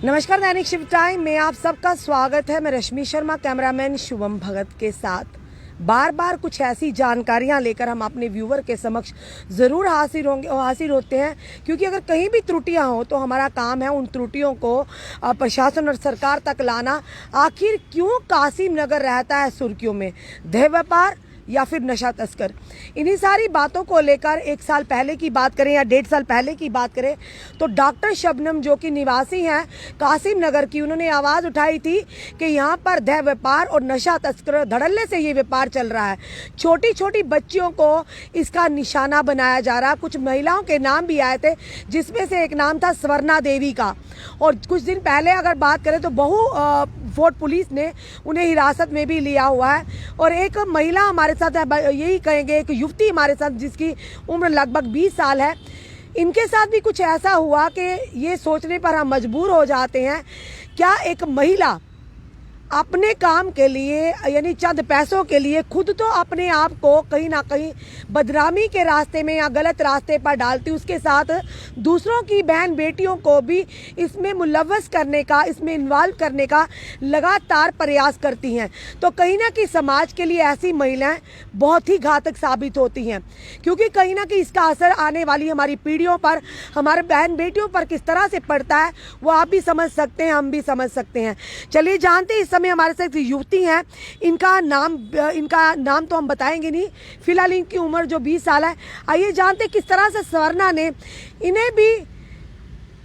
नमस्कार, दैनिक शिव टाइम में आप सबका स्वागत है। मैं रश्मि शर्मा, कैमरामैन शुभम भगत के साथ बार बार कुछ ऐसी जानकारियां लेकर हम अपने व्यूवर के समक्ष ज़रूर हाजिर होते हैं, क्योंकि अगर कहीं भी त्रुटियां हो तो हमारा काम है उन त्रुटियों को प्रशासन और सरकार तक लाना। आखिर क्यों कासिम नगर रहता है सुर्खियों में? देह व्यापार या फिर नशा तस्कर? इन्हीं सारी बातों को लेकर 1 साल पहले की बात करें या 1.5 साल पहले की बात करें तो डॉक्टर शबनम, जो कि निवासी हैं कासिम नगर की, उन्होंने आवाज़ उठाई थी कि यहाँ पर देह व्यापार और नशा तस्कर धड़ल्ले से ये व्यापार चल रहा है। छोटी छोटी बच्चियों को इसका निशाना बनाया जा रहा। कुछ महिलाओं के नाम भी आए थे, जिसमें से एक नाम था स्वर्णा देवी का। और कुछ दिन पहले अगर बात करें तो फोर्ट पुलिस ने उन्हें हिरासत में भी लिया हुआ है। और एक महिला हमारे साथ है, यही कहेंगे एक युवती हमारे साथ, जिसकी उम्र लगभग 20 साल है। इनके साथ भी कुछ ऐसा हुआ कि ये सोचने पर हम मजबूर हो जाते हैं, क्या एक महिला अपने काम के लिए यानी चंद पैसों के लिए खुद तो अपने आप को कहीं ना कहीं बदनामी के रास्ते में या गलत रास्ते पर डालती, उसके साथ दूसरों की बहन बेटियों को भी इसमें मुलव्वस करने का, इसमें इन्वॉल्व करने का लगातार प्रयास करती हैं। तो कहीं ना कहीं समाज के लिए ऐसी महिलाएं बहुत ही घातक साबित होती हैं, क्योंकि कहीं ना कहीं इसका असर आने वाली हमारी पीढ़ियों पर, हमारे बहन बेटियों पर किस तरह से पड़ता है वो आप भी समझ सकते हैं, हम भी समझ सकते हैं। चलिए जानते हैं, इस समय हमारे साथ युवती हैं। इनका नाम तो हम बताएंगे नहीं, फिलहाल इनकी उम्र जो 20 साल है। आइए जानते किस तरह से स्वर्णा ने इन्हें भी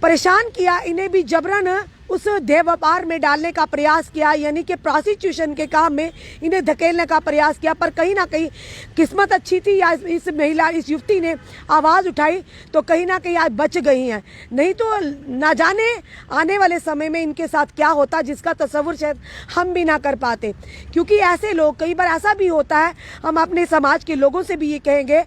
परेशान किया, इन्हें भी जबरन उस देह व्यापार में डालने का प्रयास किया, यानी कि प्रोस्टिट्यूशन के काम में इन्हें धकेलने का प्रयास किया। पर कहीं ना कहीं किस्मत अच्छी थी या इस युवती ने आवाज़ उठाई तो कहीं ना कहीं आज बच गई हैं, नहीं तो ना जाने आने वाले समय में इनके साथ क्या होता, जिसका तस्वुर शायद हम भी ना कर पाते। क्योंकि ऐसे लोग, कई बार ऐसा भी होता है, हम अपने समाज के लोगों से भी ये कहेंगे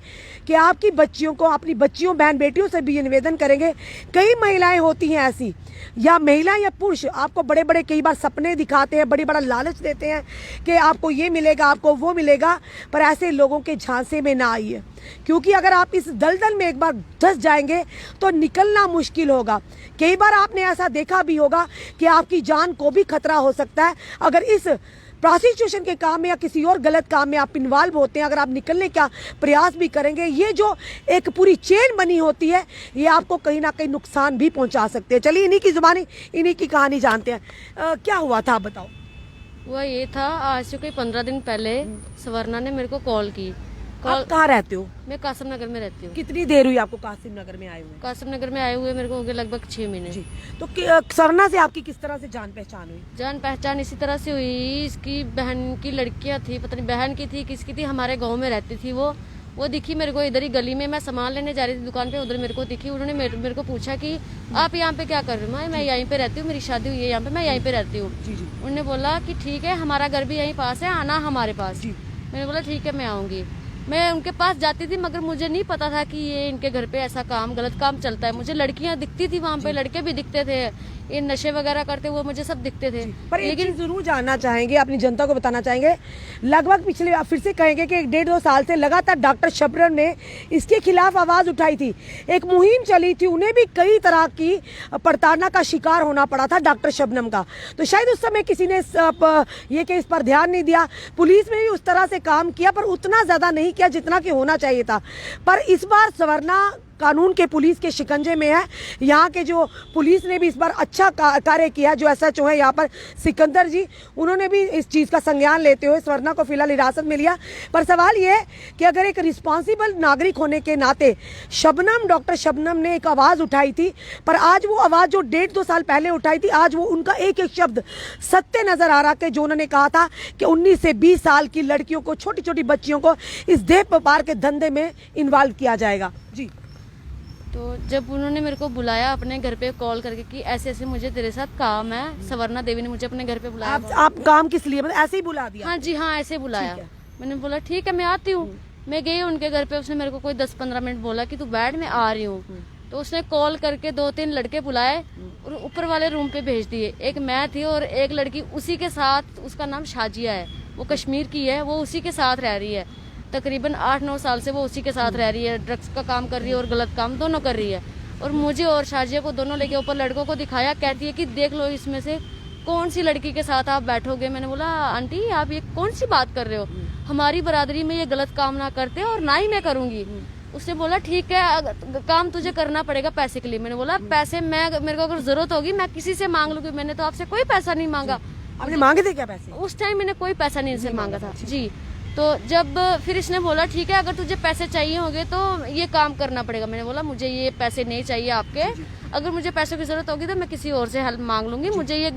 कि आपकी बच्चियों को, अपनी बच्चियों बहन बेटियों से भी ये निवेदन करेंगे, कई महिलाएं होती हैं ऐसी, या महिला या पुरुष आपको बड़े बड़े कई बार सपने दिखाते हैं, बड़ी बड़ा लालच देते हैं कि आपको ये मिलेगा, आपको वो मिलेगा, पर ऐसे लोगों के झांसे में ना आइए। क्योंकि अगर आप इस दलदल में एक बार धंस जाएंगे तो निकलना मुश्किल होगा। कई बार आपने ऐसा देखा भी होगा कि आपकी जान को भी खतरा हो सकता है अगर इस प्रोस्टिट्यूशन के काम में या किसी और गलत काम में आप इन्वॉल्व होते हैं। अगर आप निकलने का प्रयास भी करेंगे, ये जो एक पूरी चेन बनी होती है, ये आपको कहीं ना कहीं नुकसान भी पहुंचा सकते हैं। चलिए इन्हीं की जुबानी, इन्हीं की कहानी जानते हैं। क्या हुआ था, आप बताओ। हुआ ये था, आज से कोई 15 दिन पहले स्वर्णा ने मेरे को कॉल की। आप कहाँ रहते हो? मैं कासिम नगर में रहती हूँ। कितनी देर हुई आपको कासिम नगर में आए हुए? कासिम नगर में आए हुए मेरे को हो गए लगभग 6 महीने जी। तो स्वर्णा से आपकी किस तरह से जान पहचान हुई? जान पहचान इसी तरह से हुई, इसकी बहन की लड़कियां थी, पता नहीं बहन की थी किसकी थी, हमारे गाँव में रहती थी। वो दिखी मेरे को इधर ही गली में, मैं सामान लेने जा रही थी दुकान पे, उधर मेरे को दिखी। उन्होंने मेरे को पूछा कि आप यहाँ पे क्या कर रहे हो? मैं यहीं पे रहती हूँ, मेरी शादी हुई है यहाँ पे, मैं यहीं पे रहती हूँ। उन्होंने बोला कि ठीक है, हमारा घर भी यहीं पास है, आना हमारे पास। मैंने बोला ठीक है, मैं आऊंगी। मैं उनके पास जाती थी, मगर मुझे नहीं पता था कि ये इनके घर पे ऐसा काम, गलत काम चलता है। मुझे लड़कियां दिखती थी वहाँ पे, लड़के भी दिखते थे, ये नशे वगैरह करते हुए मुझे सब दिखते थे। पर लेकिन जरूर जानना चाहेंगे, अपनी जनता को बताना चाहेंगे, लगभग पिछले, फिर से कहेंगे कि 1.5-2 साल से लगातार डॉक्टर शबनम ने इसके खिलाफ आवाज उठाई थी, एक मुहिम चली थी, उन्हें भी कई तरह की प्रताड़ना का शिकार होना पड़ा था डॉक्टर शबनम का। तो शायद उस समय किसी ने ये केस पर ध्यान नहीं दिया, पुलिस में भी उस तरह से काम किया, पर उतना ज्यादा नहीं किया जितना कि होना चाहिए था। पर इस बार स्वर्णा कानून के पुलिस के शिकंजे में है। यहाँ के जो पुलिस ने भी इस बार अच्छा कार्य किया, जो SHO है यहाँ पर सिकंदर जी, उन्होंने भी इस चीज़ का संज्ञान लेते हुए स्वर्णा को फिलहाल हिरासत में लिया। पर सवाल ये है कि अगर एक रिस्पॉन्सिबल नागरिक होने के नाते डॉक्टर शबनम ने एक आवाज़ उठाई थी, पर आज वो आवाज़ जो 1.5-2 साल पहले उठाई थी, आज वो उनका एक एक शब्द सत्य नजर आ रहा है, जो उन्होंने कहा था कि 19 से 20 साल की लड़कियों को, छोटी छोटी बच्चियों को इस देह व्यापार के धंधे में इन्वॉल्व किया जाएगा। जी, तो जब उन्होंने मेरे को बुलाया अपने घर पे कॉल करके कि ऐसे ऐसे मुझे तेरे साथ काम है, स्वर्णा देवी ने मुझे अपने घर पे बुलाया। आप काम किस लिए, मतलब ऐसे ही बुला दिया? हाँ जी, हाँ ऐसे बुलाया। मैंने बोला ठीक है, मैं आती हूँ। मैं गई उनके घर पे, उसने मेरे को कोई 10-15 मिनट बोला कि तू बैठ, मैं आ रही हूँ। तो उसने कॉल करके 2-3 लड़के बुलाए और ऊपर वाले रूम पे भेज दिए। एक मैं थी और एक लड़की उसी के साथ, उसका नाम शाजिया है, वो कश्मीर की है, वो उसी के साथ रह रही है। तकरीबन 8-9 साल से वो उसी के साथ रह रही है, ड्रग्स का काम कर रही है और गलत काम दोनों कर रही है। और मुझे और शाजिया को दोनों लेके ऊपर लड़कों को दिखाया, कहती है कि देख लो इसमें से कौन सी लड़की के साथ आप बैठोगे। मैंने बोला आंटी आप ये कौन सी बात कर रहे हो, हमारी बरादरी में ये गलत काम ना करते और ना ही मैं करूंगी। उसने बोला ठीक है काम तुझे करना पड़ेगा पैसे के लिए। मैंने बोला पैसे मेरे को अगर जरूरत होगी मैं किसी से मांग लूंगी, मैंने तो आपसे कोई पैसा नहीं मांगा। आपने मांगे थे क्या पैसे? उस टाइम मैंने कोई पैसा नहीं इनसे मांगा था जी। तो जब फिर इसने बोला ठीक है अगर तुझे पैसे चाहिए होंगे तो ये काम करना पड़ेगा। मैंने बोला मुझे ये पैसे नहीं चाहिए आपके, अगर मुझे पैसों की जरूरत होगी तो मैं किसी और से हेल्प मांग लूंगी, मुझे ये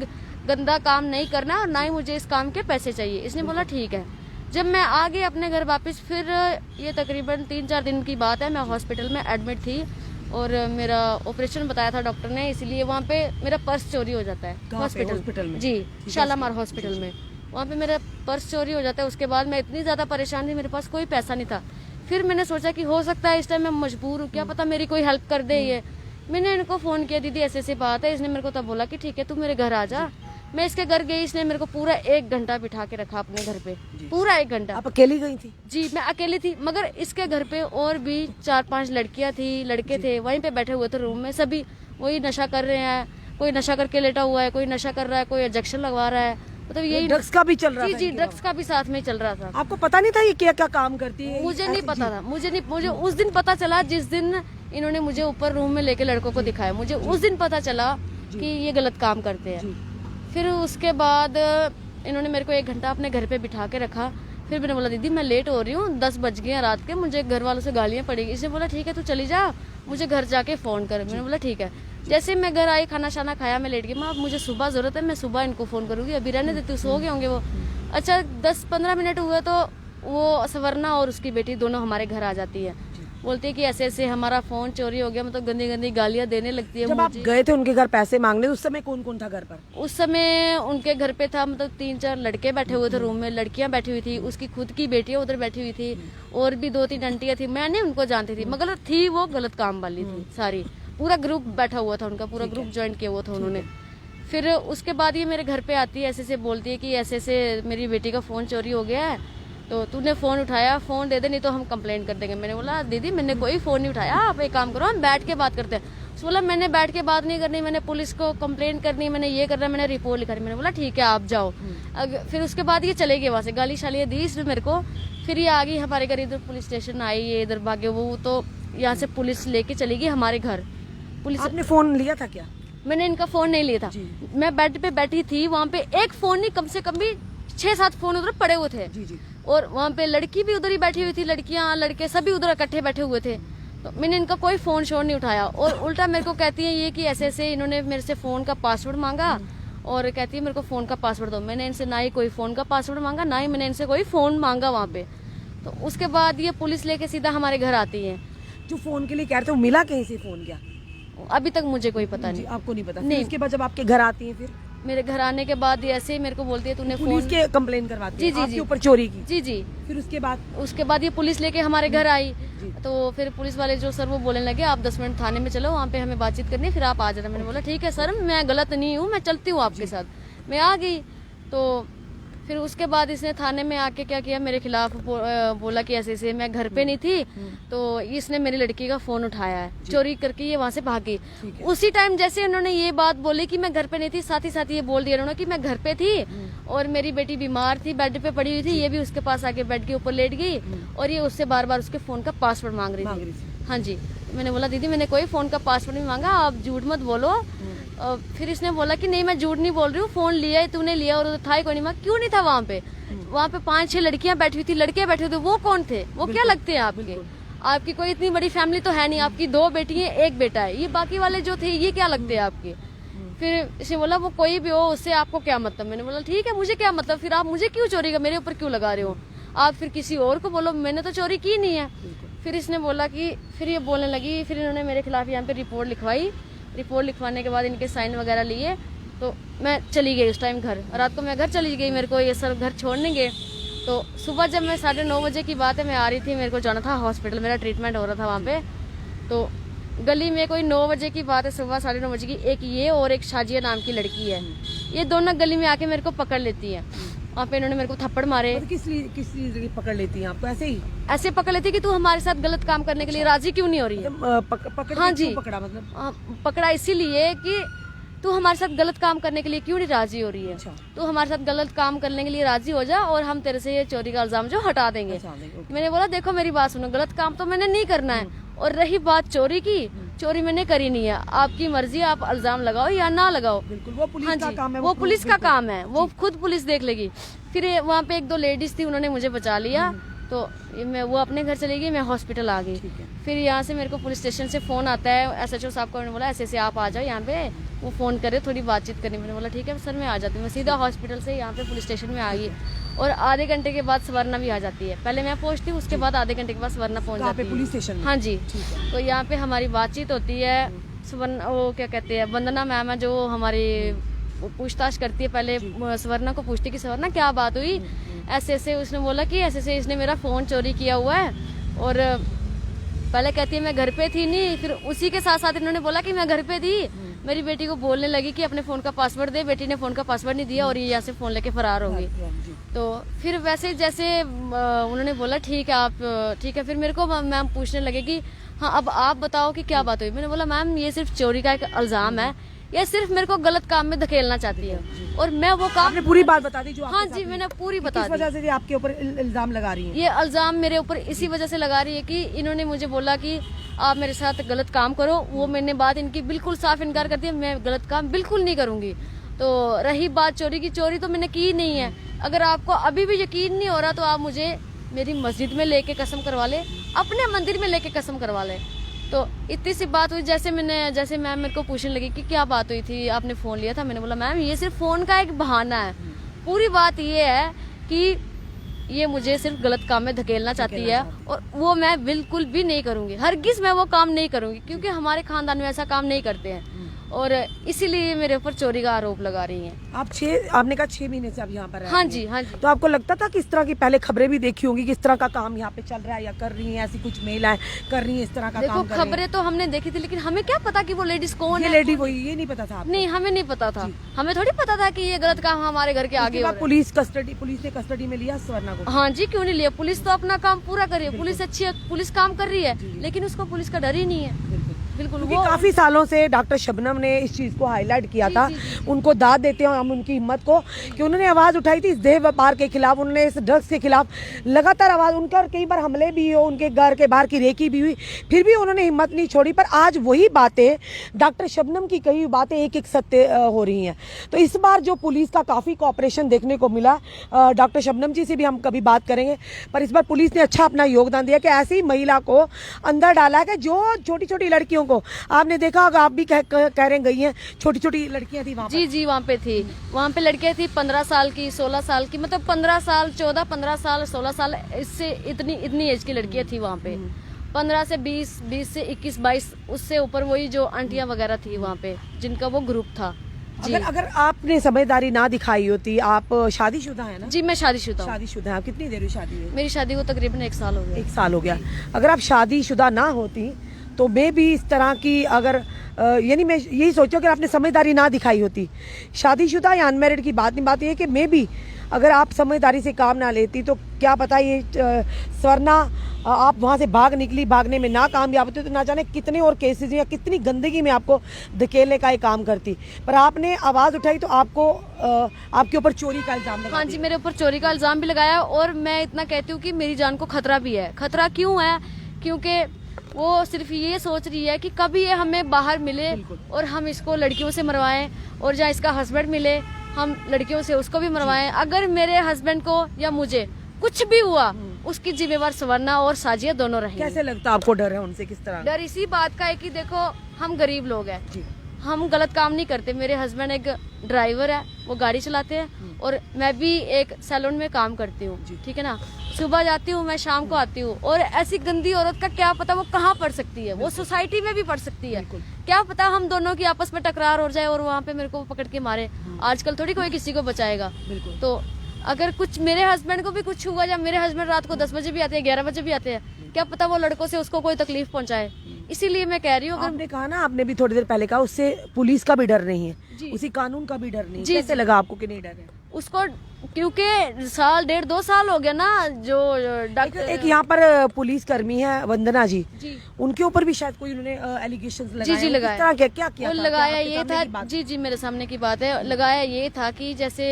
गंदा काम नहीं करना और ना ही मुझे इस काम के पैसे चाहिए। इसने बोला ठीक है। जब मैं आ गई अपने घर वापस, फिर ये तकरीबन 3-4 दिन की बात है, मैं हॉस्पिटल में एडमिट थी और मेरा ऑपरेशन बताया था डॉक्टर ने, इसलिए वहाँ पे मेरा पर्स चोरी हो जाता है हॉस्पिटल में? जी शालामार हॉस्पिटल में। वहाँ पे मेरा पर्स चोरी हो जाता है। उसके बाद मैं इतनी ज्यादा परेशान थी, मेरे पास कोई पैसा नहीं था। फिर मैंने सोचा कि हो सकता है इस टाइम मैं मजबूर हूँ, क्या पता मेरी कोई हेल्प कर दे ये। मैंने इनको फोन किया दीदी ऐसे ऐसे बात है। इसने मेरे को तब बोला कि ठीक है तू मेरे घर आ जा। मैं इसके घर गई, इसने मेरे को पूरा 1 घंटा बिठा के रखा अपने घर पे, पूरा 1 घंटा। आप अकेली गई थी? जी मैं अकेली थी, मगर इसके घर पे और भी 4-5 लड़कियां थी, लड़के थे, वहीं पे बैठे हुए थे रूम में, सभी वही नशा कर रहे हैं। कोई नशा करके लेटा हुआ है, कोई नशा कर रहा है, कोई इंजेक्शन लगवा रहा है, मतलब यही ड्रग्स का भी चल रहा था? जी ड्रग्स का भी साथ में चल रहा था। आपको पता नहीं था ये क्या क्या काम करती है? मुझे नहीं पता था, मुझे उस दिन पता चला जिस दिन इन्होंने मुझे ऊपर रूम में लेके लड़कों को दिखाया, मुझे उस दिन पता चला कि ये गलत काम करते हैं। फिर उसके बाद इन्होंने मेरे को 1 घंटा अपने घर पे बिठा के रखा। फिर मैंने बोला दीदी मैं लेट हो रही हूँ, 10 बज गए हैं रात के, मुझे घर वालों से गालियाँ पड़ेगी। इसने बोला ठीक है तू चली जा, मुझे घर जाके फोन कर। मैंने बोला ठीक है। जैसे मैं घर आई, खाना शाना खाया, मैं लेट गई। माँ मुझे सुबह जरूरत है, मैं सुबह इनको फोन करूंगी, अभी रहने देती हूँ, सो गए होंगे वो। अच्छा 10-15 मिनट हुए तो वो सवरना और उसकी बेटी दोनों हमारे घर आ जाती है, बोलती है कि ऐसे ऐसे हमारा फोन चोरी हो गया, मतलब गंदी गंदी गालियां देने लगती है। जब आप गए थे उनके घर पैसे मांगने, उस समय कौन कौन था घर पर? उस समय उनके घर पे था, मतलब 3-4 लड़के बैठे हुए थे रूम में, लड़कियां बैठी हुई थी, उसकी खुद की बेटियां उधर बैठी हुई थी, और भी 2-3 आंटियां थी। मैंने उनको जानती थी, मगर थी वो गलत काम वाली थी सारी। पूरा ग्रुप बैठा हुआ था उनका, पूरा ग्रुप ज्वाइन किया हुआ था उन्होंने। फिर उसके बाद ये मेरे घर पे आती है, ऐसे ऐसे बोलती है कि ऐसे ऐसे मेरी बेटी का फोन चोरी हो गया है, तो तूने फोन उठाया, फोन दे दे नहीं तो हम कंप्लेंट कर देंगे। मैंने बोला दीदी मैंने कोई फोन नहीं उठाया, आप एक काम करो हम बैठ के बात करते हैं। उसने बोला मैंने बैठ के बात नहीं करनी, मैंने पुलिस को कंप्लेंट करनी, मैंने ये करना, मैंने रिपोर्ट लिखा। मैंने बोला ठीक है आप जाओ। फिर उसके बाद ये चले गए वहाँ से, गाली शालियाँ दी इसने मेरे को। फिर ये आ गई हमारे घर, इधर पुलिस स्टेशन आई, ये इधर भागे वो, तो यहाँ से पुलिस लेके चली गई हमारे घर। पुलिस आपने फोन लिया था क्या? मैंने इनका फोन नहीं लिया था, मैं बेड पे बैठी थी, वहाँ पे एक फोन नहीं कम से कम भी 6-7 फोन उधर पड़े हुए थे। जी। और वहाँ पे लड़की भी उधर ही बैठी हुई थी, लड़कियां लड़के सभी उधर इकट्ठे बैठे हुए थे। तो मैंने इनका कोई फोन शोन नहीं उठाया, और उल्टा मेरे को कहती है ये कि ऐसे ऐसे इन्होंने मेरे से फोन का पासवर्ड मांगा, और कहती है मेरे को फोन का पासवर्ड दो। मैंने इनसे ना ही कोई फोन का पासवर्ड मांगा, ना ही मैंने इनसे कोई फोन मांगा वहाँ पे। तो उसके बाद ये पुलिस लेके सीधा हमारे घर आती है। जो फोन के लिए कह रहे थे वो मिला कहीं से फोन क्या? अभी तक मुझे कोई पता नहीं। आपको नहीं पता? नहीं। उसके बाद जब आपके घर आती है, फिर मेरे घर आने के बाद ये ऐसे ही मेरे को बोलती है तूने पुलिस फोन के कंप्लेन करवाती जी, है जी, आपके जी। ऊपर चोरी की? जी। फिर उसके बाद ये पुलिस लेके हमारे घर आई। तो फिर पुलिस वाले जो सर वो बोलने लगे आप 10 मिनट थाने में चलो, वहाँ पे हमें बातचीत करनी है, फिर आप आ जाना। मैंने बोला ठीक है सर मैं गलत नहीं हूँ, मैं चलती हूँ आपके साथ। मैं आ गई, तो फिर उसके बाद इसने थाने में आके क्या किया, मेरे खिलाफ बोला कि ऐसे ऐसे मैं घर पे नहीं थी, तो इसने मेरी लड़की का फोन उठाया है, चोरी करके ये वहाँ से भागी। उसी टाइम जैसे उन्होंने ये बात बोली कि मैं घर पे नहीं थी, साथ ही साथ ये बोल दिया उन्होंने कि मैं घर पे थी और मेरी बेटी बीमार थी, बेड पे पड़ी हुई थी, ये भी उसके पास आके बेड के ऊपर लेट गई, और ये उससे बार बार उसके फोन का पासवर्ड मांग रही थी। हाँ जी। मैंने बोला दीदी मैंने कोई फोन का पासवर्ड नहीं मांगा, आप झूठ मत बोलो। फिर इसने बोला कि नहीं मैं झूठ नहीं बोल रही हूँ, फोन लिया है तूने लिया, और था ही कोई नहीं। मैं क्यों नहीं था वहाँ पे? वहाँ पे 5-6 लड़कियां बैठी हुई थी, लड़के बैठे हुए थे, वो कौन थे? वो क्या लगते हैं आपके? आपकी कोई इतनी बड़ी फैमिली तो है नहीं, आपकी 2 बेटी है 1 बेटा है, ये बाकी वाले जो थे ये क्या लगते हैं आपके? फिर इसे बोला वो कोई भी हो उससे आपको क्या मतलब? मैंने बोला ठीक है मुझे क्या मतलब, फिर आप मुझे क्यों चोरी का मेरे ऊपर क्यों लगा रहे हो? आप फिर किसी और को बोलो, मैंने तो चोरी की नहीं है। फिर इसने बोला कि फिर ये बोलने लगी, फिर इन्होंने मेरे खिलाफ यहाँ पे रिपोर्ट लिखवाई। रिपोर्ट लिखवाने के बाद इनके साइन वगैरह लिए, तो मैं चली गई उस टाइम घर। रात को मैं घर चली गई, मेरे को ये सर घर छोड़ने गए। तो सुबह जब मैं 9:30 बजे की बात है, मैं आ रही थी, मेरे को जाना था हॉस्पिटल, मेरा ट्रीटमेंट हो रहा था वहाँ पे। तो गली में कोई 9 बजे की बात है, सुबह 9:30 बजे की, एक ये और एक शाजिया नाम की लड़की है, ये दोनों गली में आके मेरे को पकड़ लेती है वहाँ पे इन्होंने मेरे को थप्पड़ मारे। और किस चीज की पकड़ लेती हैं आपको? ऐसे ही ऐसे पकड़ लेती कि तू हमारे साथ गलत काम करने के लिए राजी क्यों नहीं हो रही है। पकड़ हाँ के जी। क्यों पकड़ा मतलब? पकड़ा इसीलिए कि तू हमारे साथ गलत काम करने के लिए क्यों नहीं राजी हो रही है। अच्छा। तू हमारे साथ गलत काम करने के लिए राजी हो जा और हम तेरे से ये चोरी का इल्जाम जो हटा देंगे। मैंने बोला देखो मेरी बात सुनो, गलत काम तो मैंने नहीं करना है, और रही बात चोरी की, चोरी मैंने करी नहीं है, आपकी मर्जी, आप इल्जाम लगाओ या ना लगाओ। बिल्कुल, वो पुलिस हाँ का जी, काम है, वो पुलिस का काम है, वो खुद पुलिस देख लेगी। फिर वहाँ पे एक दो लेडीज थी, उन्होंने मुझे बचा लिया, तो मैं वो अपने घर चली गई, मैं हॉस्पिटल आ गई। फिर यहाँ से मेरे को पुलिस स्टेशन से फोन आता है, SHO साहब को, उन्होंने बोला ऐसे आप आ जाओ यहाँ पे, वो फोन करे थोड़ी बातचीत करनी। मैंने बोला ठीक है सर, मैं आ जाती हूँ। मैं सीधा हॉस्पिटल से यहाँ पे पुलिस स्टेशन में आ गई, और आधे घंटे के बाद सवरना भी आ जाती है। पहले मैं पहुँचती हूँ, उसके बाद आधे घंटे के बाद सवरना पहुँच जाती है पुलिस स्टेशन में? हाँ जी। तो यहाँ पे हमारी बातचीत होती है। सवरना, वो क्या कहते हैं, वंदना मैम है जो हमारी पूछताछ करती है। पहले सवरना को पूछती कि सवरना क्या बात हुई, ऐसे उसने बोला कि ऐसे इसने मेरा फ़ोन चोरी किया हुआ है, और पहले कहती है मैं घर पे थी नहीं। फिर उसी के साथ साथ इन्होंने बोला कि मैं घर पे थी। मेरी बेटी को बोलने लगी कि अपने फ़ोन का पासवर्ड दे, बेटी ने फ़ोन का पासवर्ड नहीं दिया और ये यहाँ से फ़ोन लेके फरार हो गई। तो फिर वैसे जैसे उन्होंने बोला ठीक है आप ठीक है। फिर मेरे को मैम पूछने लगे कि हाँ अब आप बताओ कि क्या बात हुई। मैंने बोला मैम ये सिर्फ चोरी का एक इल्ज़ाम है, ये सिर्फ मेरे को गलत काम में धकेलना चाहती है, और मैं वो काम। आपने पूरी बात बता दी जो हाँ जी, मैंने पूरी बता दी। किस वजह से आपके ऊपर इल्जाम लगा रही हैं? ये इल्जाम मेरे ऊपर इसी वजह से लगा रही है कि इन्होंने मुझे बोला कि आप मेरे साथ गलत काम करो। वो मैंने बात इनकी बिल्कुल साफ इनकार कर दिया, मैं गलत काम बिल्कुल नहीं करूंगी। तो रही बात चोरी की, चोरी तो मैंने की नहीं है। अगर आपको अभी भी यकीन नहीं हो रहा तो आप मुझे मेरी मस्जिद में लेके कसम करवा ले, अपने मंदिर में लेके कसम करवा ले। तो इतनी सी बात हुई। जैसे मैम मेरे को पूछने लगी कि क्या बात हुई थी, आपने फ़ोन लिया था। मैंने बोला मैम ये सिर्फ फ़ोन का एक बहाना है, पूरी बात ये है कि ये मुझे सिर्फ गलत काम में धकेलना चाहती है, और वो मैं बिल्कुल भी नहीं करूंगी, हरगिज मैं वो काम नहीं करूंगी, क्योंकि हमारे खानदान में ऐसा काम नहीं करते हैं, और इसीलिए मेरे ऊपर चोरी का आरोप लगा रही हैं। आपने कहा 6 महीने से आप यहाँ पर रह हाँ रही जी, हैं। हाँ जी। तो आपको लगता था कि इस तरह की पहले खबरें भी देखी होंगी, किस तरह का काम यहाँ पे चल रहा है या कर रही हैं, ऐसी कुछ महिलाएं कर रही हैं इस तरह का देखो काम कर रही हैं? खबरें तो हमने देखी थी, लेकिन हमें क्या पता कि वो लेडीज कौन ये है। लेडी वही, ये नहीं पता था आपको? नहीं, हमें नहीं पता था। हमें थोड़ी पता था कि ये गलत काम हमारे घर के आगे हो रहा है। पुलिस ने कस्टडी में लिया सवरना को? हाँ जी, क्यों नहीं लिया। पुलिस तो अपना काम पूरा कर रही है, पुलिस अच्छी है, पुलिस काम कर रही है, लेकिन उसको पुलिस का डर ही नहीं है। बिल्कुल। वो काफी सालों से डॉक्टर शबनम ने इस चीज को हाईलाइट किया था। उनको दाद देते हैं हम उनकी हिम्मत को, कि उन्होंने आवाज उठाई थी इस देह व्यापार के खिलाफ, उन्होंने इस ड्रग्स के खिलाफ लगातार आवाज, उनके और कई बार हमले भी हो, उनके घर के बाहर की रेकी भी हुई, फिर भी उन्होंने हिम्मत नहीं छोड़ी। पर आज वही बातें, डॉक्टर शबनम की कई बातें एक एक सत्य हो रही हैं। तो इस बार जो पुलिस का काफी कॉपरेशन देखने को मिला, डॉक्टर शबनम जी से भी हम कभी बात करेंगे, पर इस बार पुलिस ने अच्छा अपना योगदान दिया कि ऐसी महिला को अंदर डाला है कि जो छोटी छोटी लड़कियों को, आपने देखा होगा, आप भी कह रहे गई हैं, छोटी छोटी लड़कियां थी वहाँ पर। जी, वहाँ पे थी। वहाँ पे लड़कियां थी 15 साल की, 16 साल की, मतलब 15 साल, 14, 15 साल, 16 साल, इससे इतनी एज की लड़कियां थी वहाँ पे। 15 से 20, 20 से 21, 22, उससे ऊपर वही जो आंटियां वगैरह थी वहाँ पे, जिनका वो ग्रुप था। जी। अगर आपने समझदारी ना दिखाई होती, आप शादीशुदा है ना? जी, मैं शादीशुदा हूँ। शादीशुदा है। आप कितनी देर हुई शादी हुई? मेरी शादी को तकरीबन 1 साल हो गया। 1 साल हो गया। अगर आप शादीशुदा ना होती तो मैं भी इस तरह की, अगर यानी मैं यही सोचूं कि आपने समझदारी ना दिखाई होती, शादीशुदा या अनमैरिड की बात नहीं, बात ये है कि मैं भी अगर आप समझदारी से काम ना लेती तो क्या पता ये सवरना आप वहाँ से भाग निकली, भागने में नाकामयाब होती तो ना जाने कितने और केसेस या कितनी गंदगी में आपको धकेलने का ये काम करती। पर आपने आवाज़ उठाई तो आपको आपके ऊपर चोरी का इल्ज़ाम लगा। हाँ जी, मेरे ऊपर चोरी का इल्ज़ाम भी लगाया, और मैं इतना कहती हूँ कि मेरी जान को खतरा भी है। खतरा क्यों है? क्योंकि वो सिर्फ ये सोच रही है कि कभी ये हमें बाहर मिले और हम इसको लड़कियों से मरवाएं, और जहाँ इसका हस्बैंड मिले हम लड़कियों से उसको भी मरवाएं। अगर मेरे हस्बैंड को या मुझे कुछ भी हुआ, उसकी जिम्मेवार सवरना और साजिया दोनों रहेंगे। कैसे लगता है आपको? डर है उनसे? किस तरह? डर इसी बात का है कि देखो हम गरीब लोग हैं, हम गलत काम नहीं करते। मेरे हस्बैंड एक ड्राइवर है, वो गाड़ी चलाते हैं, और मैं भी एक सैलून में काम करती हूँ, ठीक है ना। सुबह जाती हूँ मैं, शाम को आती हूँ, और ऐसी गंदी औरत का क्या पता वो कहाँ पड़ सकती है, वो सोसाइटी में भी पड़ सकती है। क्या पता हम दोनों की आपस में टकरार हो जाए और वहाँ पे मेरे को पकड़ के मारे। आजकल थोड़ी कोई किसी को बचाएगा। तो अगर कुछ मेरे हस्बैंड को भी कुछ हुआ, या मेरे हस्बैंड रात को 10 बजे भी आते हैं, 11 बजे भी आते हैं, क्या पता वो लड़कों से उसको कोई तकलीफ पहुंचाए। इसीलिए मैं कह रही हूँ, आपने कहा ना, आपने भी थोड़ी देर पहले कहा, उससे पुलिस का भी डर नहीं है, उसी कानून का भी डर नहीं है। कैसे लगा आपको कि नहीं डर है? उसको, क्योंकि साल 1.5-2 साल हो गया ना जो डॉक्टर। एक यहाँ पर पुलिस कर्मी है वंदना जी, जी उनके ऊपर भी शायद कोई उन्होंने एलिगेशंस लगाए। जी लगाया। किस तरह के क्या किया वो था? लगाया क्या ये आपके था, सामने की बात? जी मेरे सामने की बात है, लगाया ये था कि जैसे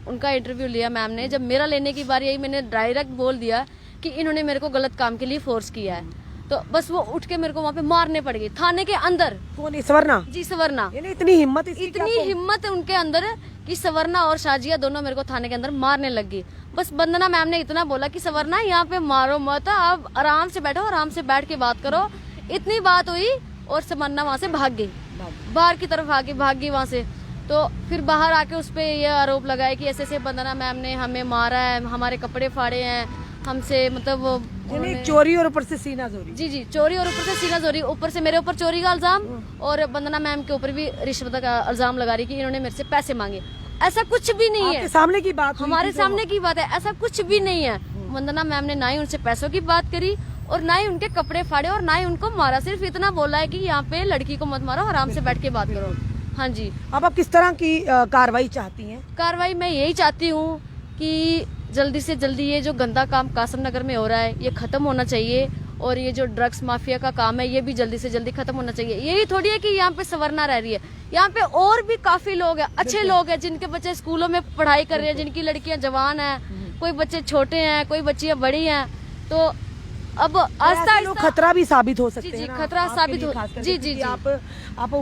उनका इंटरव्यू लिया मैम ने, जब मेरा लेने की बारी आई मैंने डायरेक्ट बोल दिया कि इन्होंने मेरे को गलत काम के लिए फोर्स किया है, तो बस वो उठ के मेरे को वहाँ पे मारने पड़ गई थाने के अंदर। कौन है? सवरना जी सवरना। यानी इतनी हिम्मत इतनी हिम्मत उनके अंदर कि सवरना और शाजिया दोनों मेरे को थाने के अंदर मारने लग गई। बस वंदना मैम ने इतना बोला कि सवरना यहाँ पे मारो मत, आप आराम से बैठो, आराम से बैठ के बात करो। इतनी बात हुई और सवरना वहाँ से भाग गई, बाहर की तरफ आके भाग गई वहाँ से। तो फिर बाहर आके उस पर यह आरोप लगाया कि ऐसे वंदना मैम ने हमें मारा है, हमारे कपड़े फाड़े हैं हमसे, मतलब यानी चोरी और ऊपर से सीना जोरी। जी चोरी और ऊपर से सीना चोरी, ऊपर से मेरे ऊपर चोरी का इल्जाम और वंदना मैम के ऊपर भी रिश्वत का इल्जाम लगा रही कि इन्होंने मेरे से पैसे मांगे। ऐसा कुछ भी नहीं है, आपके सामने की बात हुई हमारे थी तो- सामने की बात है, ऐसा कुछ भी नहीं है। वंदना मैम ने ना ही उनसे पैसों की बात करी और ना ही उनके कपड़े फाड़े और ना ही उनको मारा, सिर्फ इतना बोला है कि यहाँ पे लड़की को मत मारो, आराम से बैठ के बात करो। हाँ जी। अब आप किस तरह की कार्रवाई चाहती हैं? कार्रवाई मैं यही चाहती हूँ कि जल्दी से जल्दी ये जो गंदा काम कासिम नगर में हो रहा है ये खत्म होना चाहिए, और ये जो ड्रग्स माफिया का काम है ये भी जल्दी से जल्दी खत्म होना चाहिए। यही थोड़ी है कि यहाँ पे सवरना रह रही है, यहाँ पे और भी काफी लोग हैं, अच्छे लोग हैं, जिनके बच्चे स्कूलों में पढ़ाई कर रहे हैं, जिनकी लड़कियां जवान हैं, कोई बच्चे छोटे हैं, कोई बच्चियां बड़ी हैं। तो अब आस्ता लोग खतरा भी साबित हो सकते जी, हैं ना, खतरा आपके साबित लिए हो। खास करके, जी, क्योंकि जी, आप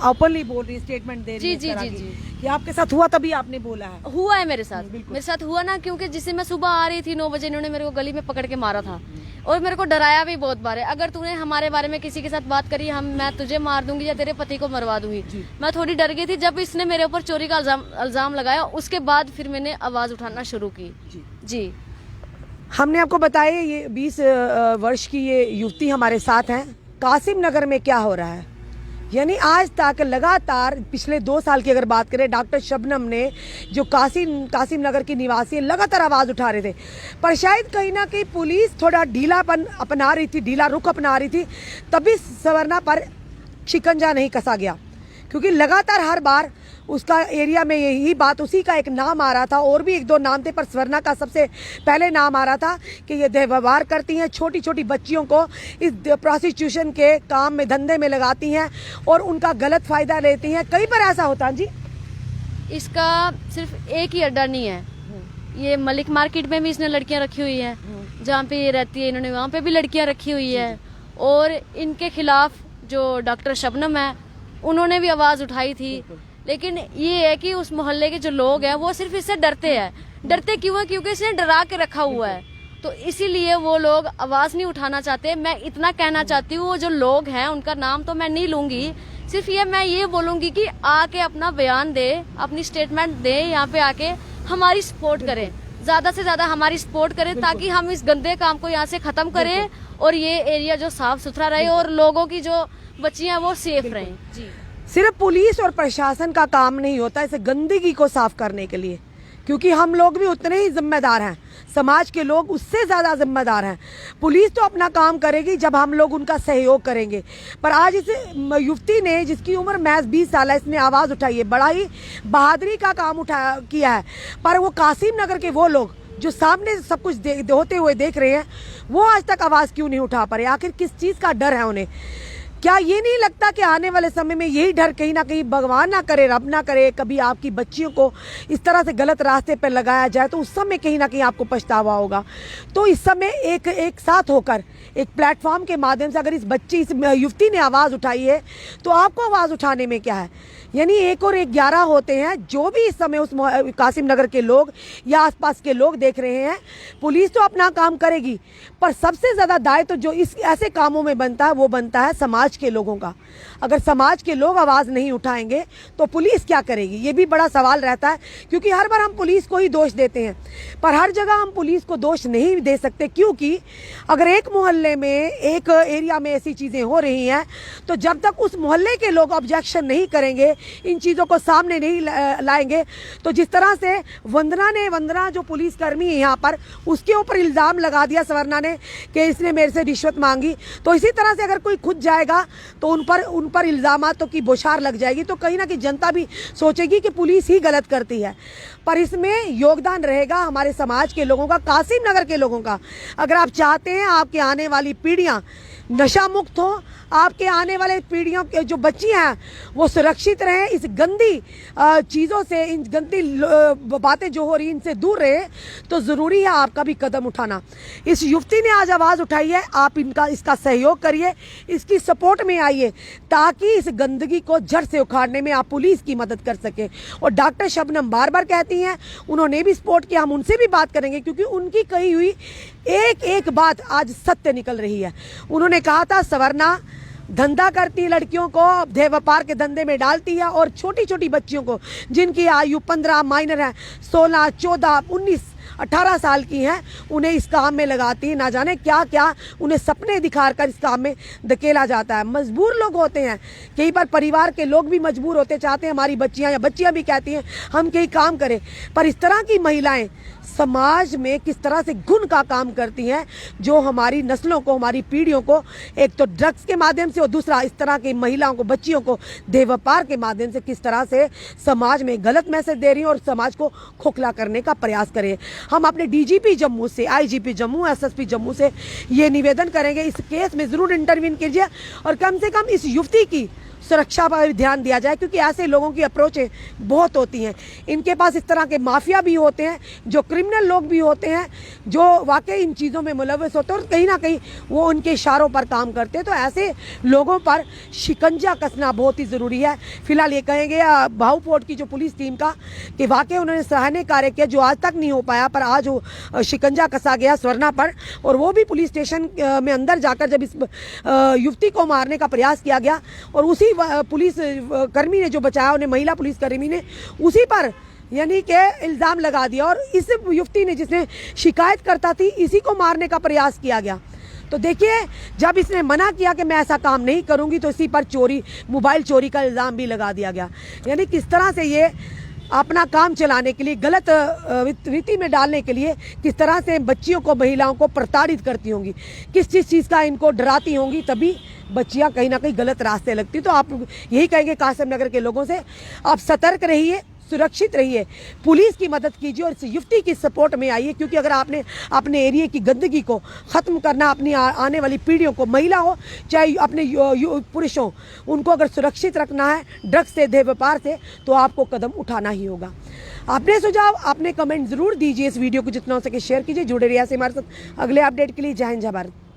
ओपनली बोल रही, स्टेटमेंट दे रही जी, हैं इस जी, तरह जी, की, जी। कि आपके साथ हुआ तभी आपने बोला है। हुआ है मेरे साथ हुआ ना, क्योंकि जिससे मैं सुबह आ रही थी 9 बजे इन्होंने मेरे को गली में पकड़ के मारा था और मेरे को डराया भी बहुत बार है, अगर तूने हमारे बारे में किसी के साथ बात करी मैं तुझे मार दूंगी या तेरे पति को मरवा दूंगी। मैं थोड़ी डर गई थी जब इसने मेरे ऊपर चोरी का इल्जाम लगाया, उसके बाद फिर मैंने आवाज उठाना शुरू की। जी हमने आपको बताया ये 20 वर्ष की ये युवती हमारे साथ हैं। कासिम नगर में क्या हो रहा है, यानी आज तक लगातार पिछले 2 साल की अगर बात करें, डॉक्टर शबनम ने जो कासिम नगर की निवासी है, लगातार आवाज़ उठा रहे थे, पर शायद कहीं ना कहीं पुलिस थोड़ा ढीलापन अपना रही थी, ढीला रुख अपना रही थी, तभी सवरना पर शिकंजा नहीं कसा गया, क्योंकि लगातार हर बार उसका एरिया में यही बात, उसी का एक नाम आ रहा था, और भी 1-2 नाम थे, पर सवरना का सबसे पहले नाम आ रहा था कि ये व्यवहार करती हैं, छोटी छोटी बच्चियों को इस प्रोस्टिट्यूशन के काम में, धंधे में लगाती हैं और उनका गलत फ़ायदा लेती हैं। कई बार ऐसा होता है जी। इसका सिर्फ एक ही अड्डा नहीं है, ये मलिक मार्केट में भी इसने लड़कियां रखी हुई हैं, जहाँ पे ये रहती है इन्होंने वहाँ पे भी लड़कियां रखी हुई है, और इनके खिलाफ जो डॉक्टर शबनम है उन्होंने भी आवाज़ उठाई थी। लेकिन ये है कि उस मोहल्ले के जो लोग हैं वो सिर्फ इससे डरते हैं। डरते क्यों है? क्योंकि इसने डरा के रखा हुआ है, तो इसीलिए वो लोग आवाज़ नहीं उठाना चाहते। मैं इतना कहना चाहती हूँ, वो जो लोग हैं उनका नाम तो मैं नहीं लूंगी, सिर्फ मैं ये बोलूंगी कि आके अपना बयान दे, अपनी स्टेटमेंट दे, यहाँ पे आके हमारी सपोर्ट करें, ज्यादा से ज्यादा हमारी सपोर्ट करें, ताकि हम इस गंदे काम को यहाँ से खत्म करें और ये एरिया जो साफ सुथरा रहे और लोगों की जो बच्चियां वो सेफ रहें। जी सिर्फ पुलिस और प्रशासन का काम नहीं होता इसे गंदगी को साफ करने के लिए, क्योंकि हम लोग भी उतने ही जिम्मेदार हैं, समाज के लोग उससे ज़्यादा जिम्मेदार हैं। पुलिस तो अपना काम करेगी जब हम लोग उनका सहयोग करेंगे, पर आज इस युवती ने, जिसकी उम्र महज 20 साल है, इसने आवाज़ उठाई है, बड़ा ही बहादुरी का काम किया है। पर वो कासिम नगर के वो लोग जो सामने सब कुछ होते हुए देख रहे हैं, वो आज तक आवाज़ क्यों नहीं उठा पा रहे? आखिर किस चीज़ का डर है उन्हें? क्या ये नहीं लगता कि आने वाले समय में यही डर कहीं ना कहीं, भगवान ना करे, रब ना करे, कभी आपकी बच्चियों को इस तरह से गलत रास्ते पर लगाया जाए तो उस समय कहीं ना कहीं आपको पछतावा होगा। तो इस समय एक साथ होकर एक प्लेटफॉर्म के माध्यम से अगर इस युवती ने आवाज़ उठाई है तो आपको आवाज़ उठाने में क्या है? यानी 1 और 1 11 होते हैं जो भी इस समय उस कासिम नगर के लोग या आसपास के लोग देख रहे हैं। पुलिस तो अपना काम करेगी, पर सबसे ज़्यादा दायित्व जो इस ऐसे कामों में बनता है वो बनता है समाज के लोगों का। अगर समाज के लोग आवाज़ नहीं उठाएंगे तो पुलिस क्या करेगी? ये भी बड़ा सवाल रहता है, क्योंकि हर बार हम पुलिस को ही दोष देते हैं, पर हर जगह हम पुलिस को दोष नहीं दे सकते, क्योंकि अगर एक मोहल्ले में, एक एरिया में ऐसी चीज़ें हो रही हैं तो जब तक उस मोहल्ले के लोग ऑब्जेक्शन नहीं करेंगे, इन चीज़ों को सामने नहीं लाएंगे, तो जिस तरह से वंदना जो पुलिसकर्मी है यहाँ पर, उसके ऊपर इल्ज़ाम लगा दिया सवरना ने कि इसने मेरे से रिश्वत मांगी, तो इसी तरह से अगर कोई खुद जाएगा तो उन उन पर इल्ज़ामातों की बौछार लग जाएगी तो कहीं ना कहीं जनता भी सोचेगी कि पुलिस ही गलत करती है। पर इसमें योगदान रहेगा हमारे समाज के लोगों का, कासिम नगर के लोगों का। अगर आप चाहते हैं आपके आने वाली पीढ़ियां नशा मुक्त हो, आपके आने वाले पीढ़ियों के जो बच्ची हैं वो सुरक्षित रहें, इस गंदी चीज़ों से, इन गंदी बातें जो हो रही इनसे दूर रहे, तो ज़रूरी है आपका भी कदम उठाना। इस युवती ने आज आवाज़ उठाई है, आप इसका सहयोग करिए, इसकी सपोर्ट में आइए ताकि इस गंदगी को जड़ से उखाड़ने में आप पुलिस की मदद कर सकें। और डॉक्टर शबनम बार बार कहती हैं, उन्होंने भी सपोर्ट किया, हम उनसे भी बात करेंगे क्योंकि उनकी कही हुई एक एक बात आज सत्य निकल रही है। उन्होंने कहा था सवरना धंधा करती है, लड़कियों को देह व्यापार के धंधे में डालती है और छोटी छोटी बच्चियों को जिनकी आयु 15 माइनर है, 16, 14, 19, 18 साल की हैं, उन्हें इस काम में लगाती है। ना जाने क्या क्या उन्हें सपने दिखाकर इस काम में धकेला जाता है। मजबूर लोग होते हैं, कई बार परिवार के लोग भी मजबूर होते, चाहते हैं हमारी बच्चियां या बच्चियां भी कहती हैं हम कहीं काम करें, पर इस तरह की महिलाएं समाज में किस तरह से गुण का काम करती हैं जो हमारी नस्लों को, हमारी पीढ़ियों को एक तो ड्रग्स के माध्यम से और दूसरा इस तरह की महिलाओं को, बच्चियों को देह व्यापार के माध्यम से किस तरह से समाज में गलत मैसेज दे रही हैं और समाज को खोखला करने का प्रयास करें। हम अपने डीजीपी जम्मू से, आईजीपी जम्मू, एसएसपी जम्मू से ये निवेदन करेंगे, इस केस में ज़रूर इंटरवीन कीजिए और कम से कम इस युवती की सुरक्षा पर ध्यान दिया जाए क्योंकि ऐसे लोगों की अप्रोचें बहुत होती हैं। इनके पास इस तरह के माफिया भी होते हैं, जो क्रिमिनल लोग भी होते हैं, जो वाकई इन चीज़ों में मुलव्वस होते हैं और कहीं ना कहीं वो उनके इशारों पर काम करते हैं। तो ऐसे लोगों पर शिकंजा कसना बहुत ही ज़रूरी है। फिलहाल ये कहेंगे भाऊ फोर्ट की जो पुलिस टीम का कि वाकई उन्होंने सराहनीय कार्य किया जो आज तक नहीं हो पाया, पर आज वो शिकंजा कसा गया स्वर्णा पर, और वो भी पुलिस स्टेशन में अंदर जाकर जब इस युवती को मारने का प्रयास किया गया और उसी पुलिस कर्मी ने जो बचाया, उन्हें महिला पुलिस कर्मी ने उसी पर यानी कि इल्ज़ाम लगा दिया और इस युवती ने जिसने शिकायत करता थी इसी को मारने का प्रयास किया गया। तो देखिए, जब इसने मना किया कि मैं ऐसा काम नहीं करूंगी तो इसी पर चोरी, मोबाइल चोरी का इल्ज़ाम भी लगा दिया गया। यानी किस तरह से ये अपना काम चलाने के लिए, गलत रीति में डालने के लिए किस तरह से बच्चियों को, महिलाओं को प्रताड़ित करती होंगी, किस चीज़ का इनको डराती होंगी, तभी बच्चियां कहीं ना कहीं गलत रास्ते लगती। तो आप यही कहेंगे कासिम नगर के लोगों से, आप सतर्क रहिए, सुरक्षित रहिए, पुलिस की मदद कीजिए और इस युवती की सपोर्ट में आइए क्योंकि अगर आपने अपने एरिया की गंदगी को ख़त्म करना, अपनी आने वाली पीढ़ियों को, महिला हो चाहे अपने पुरुष हो, उनको अगर सुरक्षित रखना है ड्रग्स से, देह व्यापार से, तो आपको कदम उठाना ही होगा। अपने सुझाव, अपने कमेंट ज़रूर दीजिए, इस वीडियो को जितना हो सके शेयर कीजिए, जुड़े रहिए ऐसे हमारे साथ अगले अपडेट के लिए। जय हिंद, जय भारत।